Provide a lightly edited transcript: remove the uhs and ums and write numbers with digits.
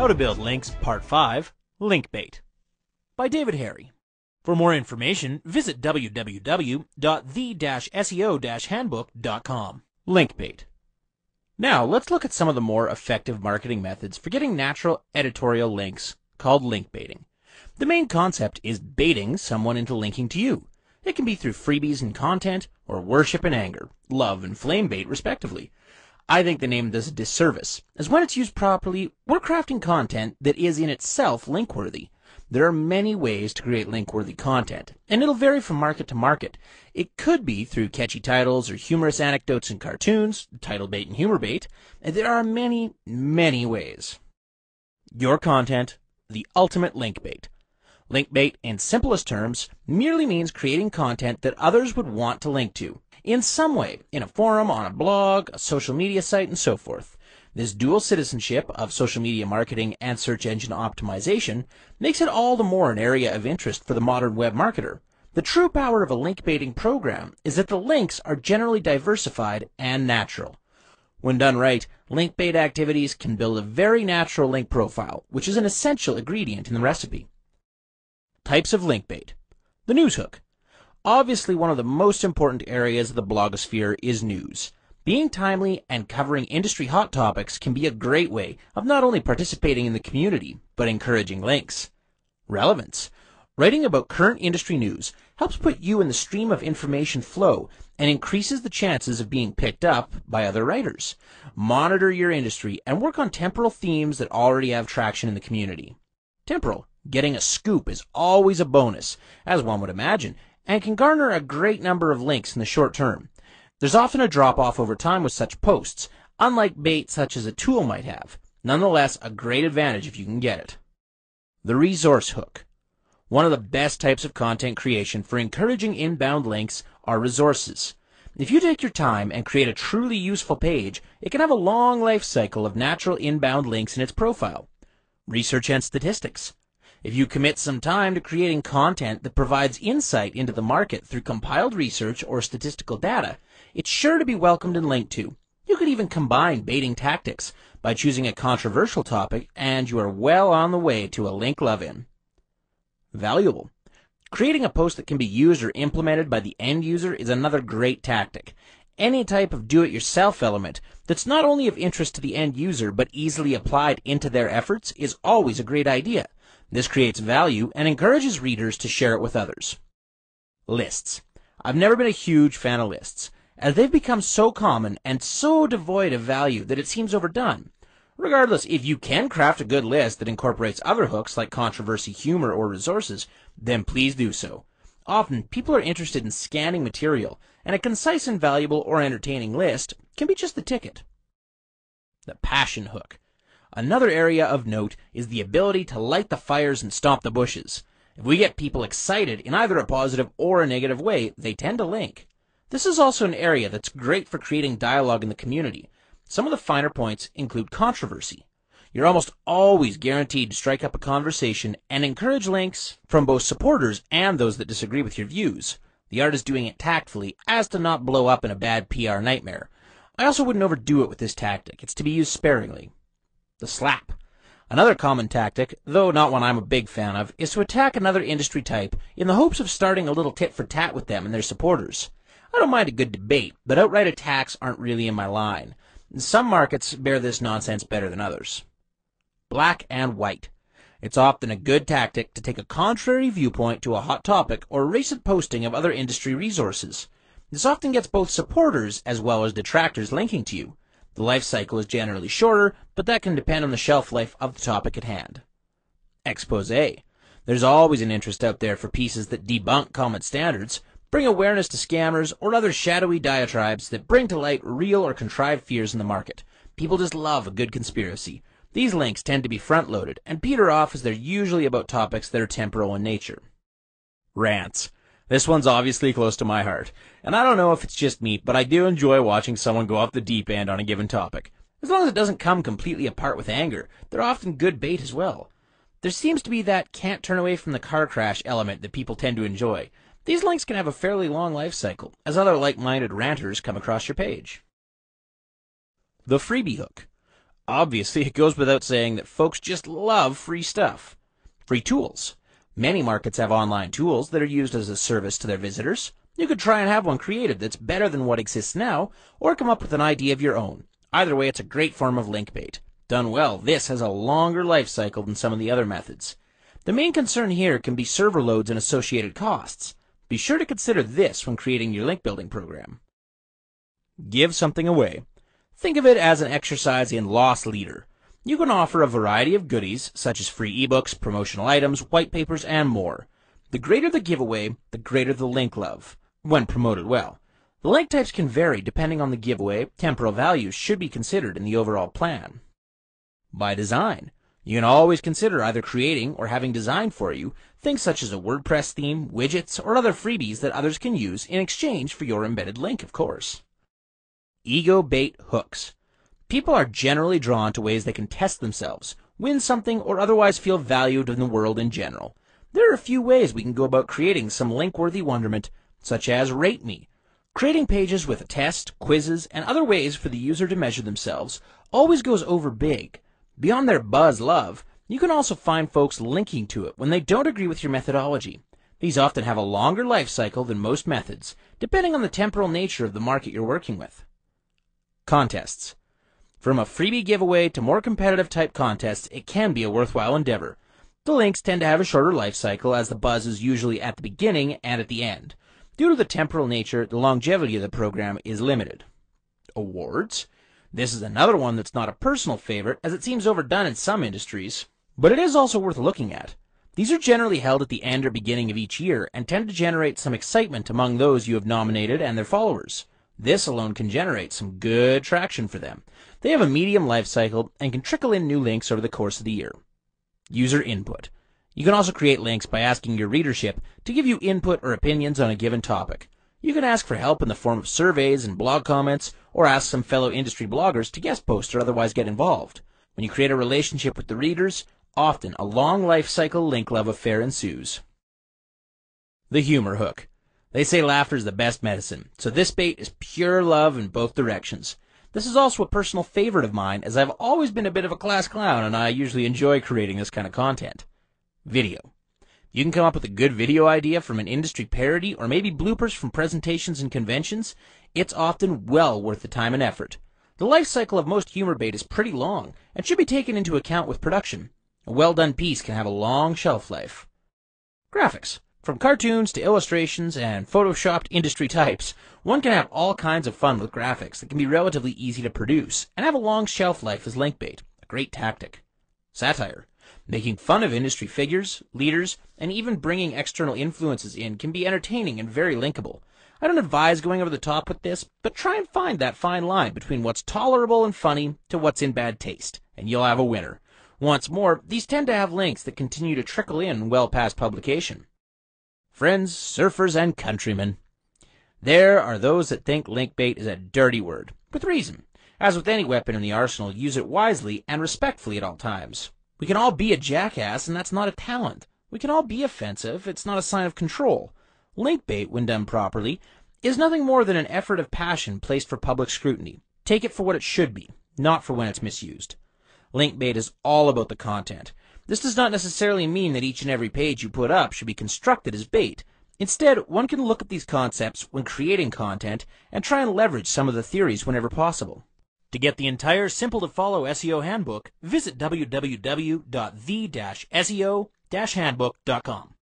How to Build Links Part 5, Linkbait, by David Harry. For more information, visit www.the-seo-handbook.com. Linkbait. Now, let's look at some of the more effective marketing methods for getting natural editorial links, called link baiting. The main concept is baiting someone into linking to you. It can be through freebies and content, or worship and anger, love and flame bait, respectively. I think the name does a disservice, as when it's used properly, we're crafting content that is in itself link-worthy. There are many ways to create link-worthy content, and it'll vary from market to market. It could be through catchy titles or humorous anecdotes and cartoons, title bait and humor bait, and there are many, many ways. Your content, the ultimate link bait. Link bait, in simplest terms, merely means creating content that others would want to link to, in some way, in a forum, on a blog, a social media site, and so forth. This dual citizenship of social media marketing and search engine optimization makes it all the more an area of interest for the modern web marketer. The true power of a link baiting program is that the links are generally diversified and natural. When done right, link bait activities can build a very natural link profile, which is an essential ingredient in the recipe. Types of link bait. The news hook. Obviously, one of the most important areas of the blogosphere is news. Being timely and covering industry hot topics can be a great way of not only participating in the community, but encouraging links. Relevance. Writing about current industry news helps put you in the stream of information flow and increases the chances of being picked up by other writers. Monitor your industry and work on temporal themes that already have traction in the community. Temporal. Getting a scoop is always a bonus, as one would imagine, and can garner a great number of links in the short term. There's often a drop-off over time with such posts, unlike bait such as a tool might have. Nonetheless, a great advantage if you can get it. The resource hook. One of the best types of content creation for encouraging inbound links are resources. If you take your time and create a truly useful page, it can have a long life cycle of natural inbound links in its profile. Research and statistics. If you commit some time to creating content that provides insight into the market through compiled research or statistical data, it's sure to be welcomed and linked to. You could even combine baiting tactics by choosing a controversial topic, and you are well on the way to a link love-in. Valuable. Creating a post that can be used or implemented by the end user is another great tactic. Any type of do-it-yourself element that's not only of interest to the end user but easily applied into their efforts is always a great idea. This creates value and encourages readers to share it with others. Lists. I've never been a huge fan of lists, as they've become so common and so devoid of value that it seems overdone. Regardless, if you can craft a good list that incorporates other hooks like controversy, humor, or resources, then please do so. Often, people are interested in scanning material, and a concise and valuable or entertaining list can be just the ticket. The passion hook. Another area of note is the ability to light the fires and stomp the bushes. If we get people excited in either a positive or a negative way, they tend to link. This is also an area that's great for creating dialogue in the community. Some of the finer points include controversy. You're almost always guaranteed to strike up a conversation and encourage links from both supporters and those that disagree with your views. The art is doing it tactfully as to not blow up in a bad PR nightmare. I also wouldn't overdo it with this tactic. It's to be used sparingly. The slap. Another common tactic, though not one I'm a big fan of, is to attack another industry type in the hopes of starting a little tit-for-tat with them and their supporters. I don't mind a good debate, but outright attacks aren't really in my line. Some markets bear this nonsense better than others. Black and white. It's often a good tactic to take a contrary viewpoint to a hot topic or recent posting of other industry resources. This often gets both supporters as well as detractors linking to you. The life cycle is generally shorter, but that can depend on the shelf life of the topic at hand. Exposé. There's always an interest out there for pieces that debunk common standards, bring awareness to scammers, or other shadowy diatribes that bring to light real or contrived fears in the market. People just love a good conspiracy. These links tend to be front-loaded and peter off as they're usually about topics that are temporal in nature. Rants. This one's obviously close to my heart, and I don't know if it's just me, but I do enjoy watching someone go off the deep end on a given topic. As long as it doesn't come completely apart with anger, they're often good bait as well. There seems to be that can't turn away from the car crash element that people tend to enjoy. These links can have a fairly long life cycle, as other like-minded ranters come across your page. The freebie hook. Obviously, it goes without saying that folks just love free stuff. Free tools. Many markets have online tools that are used as a service to their visitors. You could try and have one created that's better than what exists now, or come up with an idea of your own. Either way, it's a great form of link bait. Done well, this has a longer life cycle than some of the other methods. The main concern here can be server loads and associated costs. Be sure to consider this when creating your link building program. Give something away. Think of it as an exercise in loss leader. You can offer a variety of goodies, such as free ebooks, promotional items, white papers, and more. The greater the giveaway, the greater the link love, when promoted well. The link types can vary depending on the giveaway. Temporal values should be considered in the overall plan. By design. You can always consider either creating or having designed for you things such as a WordPress theme, widgets, or other freebies that others can use in exchange for your embedded link, of course. Ego bait hooks. People are generally drawn to ways they can test themselves, win something, or otherwise feel valued in the world in general. There are a few ways we can go about creating some link-worthy wonderment, such as Rate Me. Creating pages with a test, quizzes, and other ways for the user to measure themselves always goes over big. Beyond their buzz love, you can also find folks linking to it when they don't agree with your methodology. These often have a longer life cycle than most methods, depending on the temporal nature of the market you're working with. Contests. From a freebie giveaway to more competitive type contests, it can be a worthwhile endeavor. The links tend to have a shorter life cycle, as the buzz is usually at the beginning and at the end. Due to the temporal nature, the longevity of the program is limited. Awards. This is another one that's not a personal favorite, as it seems overdone in some industries, but it is also worth looking at. These are generally held at the end or beginning of each year and tend to generate some excitement among those you have nominated and their followers. This alone can generate some good traction for them. They have a medium life cycle and can trickle in new links over the course of the year. User input. You can also create links by asking your readership to give you input or opinions on a given topic. You can ask for help in the form of surveys and blog comments, or ask some fellow industry bloggers to guest post or otherwise get involved. When you create a relationship with the readers, often a long life cycle link love affair ensues. The humor hook. They say laughter is the best medicine, so this bait is pure love in both directions. This is also a personal favorite of mine, as I've always been a bit of a class clown and I usually enjoy creating this kind of content. Video. You can come up with a good video idea from an industry parody or maybe bloopers from presentations and conventions. It's often well worth the time and effort. The life cycle of most humor bait is pretty long and should be taken into account with production. A well-done piece can have a long shelf life. Graphics. From cartoons to illustrations and photoshopped industry types, one can have all kinds of fun with graphics that can be relatively easy to produce and have a long shelf life as link bait, a great tactic. Satire. Making fun of industry figures, leaders, and even bringing external influences in can be entertaining and very linkable. I don't advise going over the top with this, but try and find that fine line between what's tolerable and funny to what's in bad taste, and you'll have a winner. Once more, these tend to have links that continue to trickle in well past publication. Friends, surfers, and countrymen. There are those that think link bait is a dirty word, with reason. As with any weapon in the arsenal, use it wisely and respectfully at all times. We can all be a jackass, and that's not a talent. We can all be offensive, it's not a sign of control. Link bait, when done properly, is nothing more than an effort of passion placed for public scrutiny. Take it for what it should be, not for when it's misused. Link bait is all about the content. This does not necessarily mean that each and every page you put up should be constructed as bait. Instead, one can look at these concepts when creating content and try and leverage some of the theories whenever possible. To get the entire simple-to-follow SEO handbook, visit www.the-seo-handbook.com.